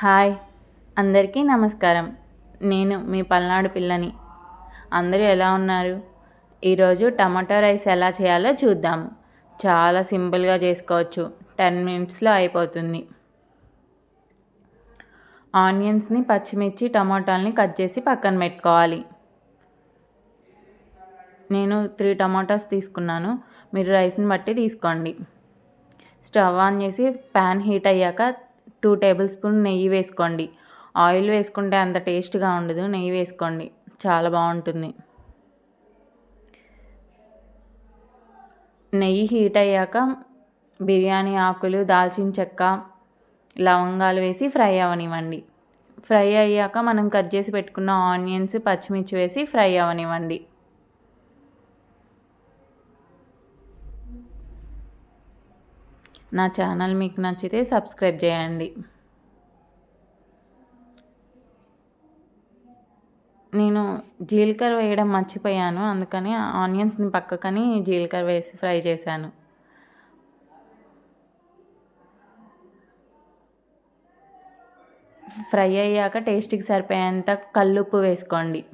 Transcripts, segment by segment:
Hi, అందరికీ నమస్కారం. నేను మీ పల్నాడు పిల్లని. అందరూ ఎలా ఉన్నారు? ఈరోజు టమాటో రైస్ ఎలా చేయాలో చూద్దాము. చాలా సింపుల్గా చేసుకోవచ్చు. 10 మినిట్స్లో అయిపోతుంది. ఆనియన్స్ని, పచ్చిమిర్చి, టమాటాలని కట్ చేసి పక్కన పెట్టుకోవాలి. నేను 3 టమాటాస్ తీసుకున్నాను. మీరు రైస్ని బట్టి తీసుకోండి. స్టవ్ ఆన్ చేసి ప్యాన్ హీట్ అయ్యాక 2 టేబుల్ స్పూన్ నెయ్యి వేసుకోండి. ఆయిల్ వేసుకుంటే అంత టేస్ట్గా ఉండదు, నెయ్యి వేసుకోండి, చాలా బాగుంటుంది. నెయ్యి హీట్ అయ్యాక బిర్యానీ ఆకులు, దాల్చిన చెక్క, లవంగాలు వేసి ఫ్రై అవనివ్వండి. ఫ్రై అయ్యాక మనం కట్ చేసి పెట్టుకున్న ఆనియన్స్, పచ్చిమిర్చి వేసి ఫ్రై అవనివ్వండి. నా ఛానల్ మీకు నచ్చితే సబ్స్క్రైబ్ చేయండి. నేను జీలకర్ర వేయడం మర్చిపోయాను, అందుకని ఆనియన్స్ని పక్కకని జీలకర్ర వేసి ఫ్రై చేశాను. ఫ్రై అయ్యాక టేస్ట్కి సరిపోయేంత కల్లుప్పు వేసుకోండి.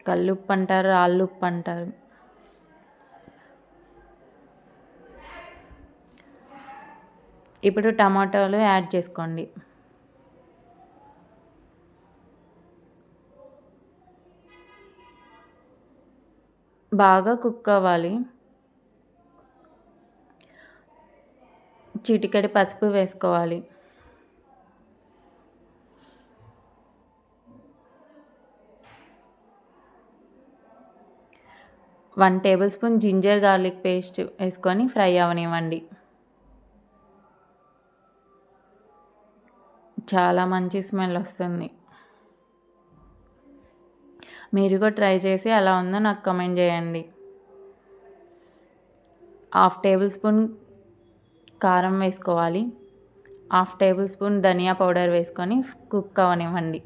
కల్లుప్పు అంటారు, రాళ్ళుప్పు అంటారు. ఇప్పుడు టమాటాలు యాడ్ చేసుకోండి. బాగా కుక్ అవ్వాలి. చిటికెడు పసుపు వేసుకోవాలి. One tablespoon ginger garlic paste వేసుకొని ఫ్రై అవనివ్వండి. చాలా మంచి స్మెల్ వస్తుంది. మీరు కూడా ట్రై చేసి ఎలా ఉందో నాకు కామెంట్ చేయండి. 1/2 టేబుల్ స్పూన్ కారం వేసుకోవాలి. 1/2 టేబుల్ స్పూన్ ధనియా పౌడర్ వేసుకొని కుక్ అవనివ్వండి.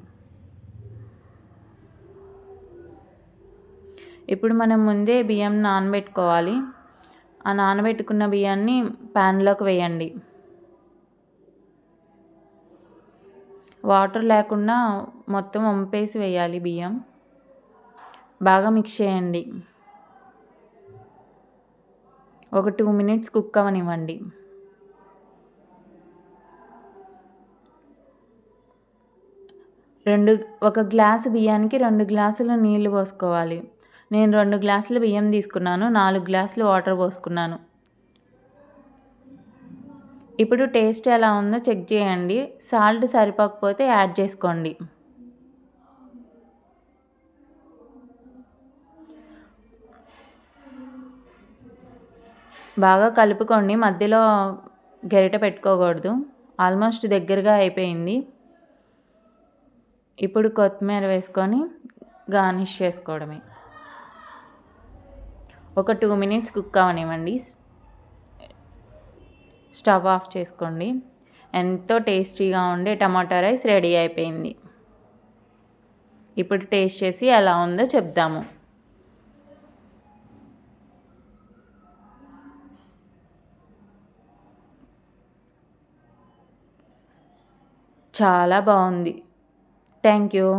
ఇప్పుడు మనం ముందే బియ్యం నానబెట్టుకోవాలి. ఆ నానబెట్టుకున్న బియ్యాన్ని ప్యాన్లోకి వేయండి. వాటర్ లేకుండా మొత్తం వంపేసి వేయాలి బియ్యం. బాగా మిక్స్ చేయండి. ఒక 2 మినిట్స్ కుక్ అవనివ్వండి. ఒక గ్లాసు బియ్యానికి 2 గ్లాసుల నీళ్లు పోసుకోవాలి. నేను 2 గ్లాసుల బియ్యం తీసుకున్నాను, 4 గ్లాసులు వాటర్ పోసుకున్నాను. ఇప్పుడు టేస్ట్ ఎలా ఉందో చెక్ చేయండి. సాల్ట్ సరిపోకపోతే యాడ్ చేసుకోండి. బాగా కలుపుకోండి, మధ్యలో గరిటె పెట్టుకోకూడదు. ఆల్మోస్ట్ దగ్గరగా అయిపోయింది. ఇప్పుడు కొత్తిమీర వేసుకొని గార్నిష్ చేసుకోవడమే. ఒక 2 మినిట్స్ కుక్ అవనివ్వండి. స్టవ్ ఆఫ్ చేసుకోండి. ఎంతో టేస్టీగా ఉండే టమాటా రైస్ రెడీ అయిపోయింది. ఇప్పుడు టేస్ట్ చేసి ఎలా ఉందో చెప్దాము. చాలా బాగుంది. Thank you.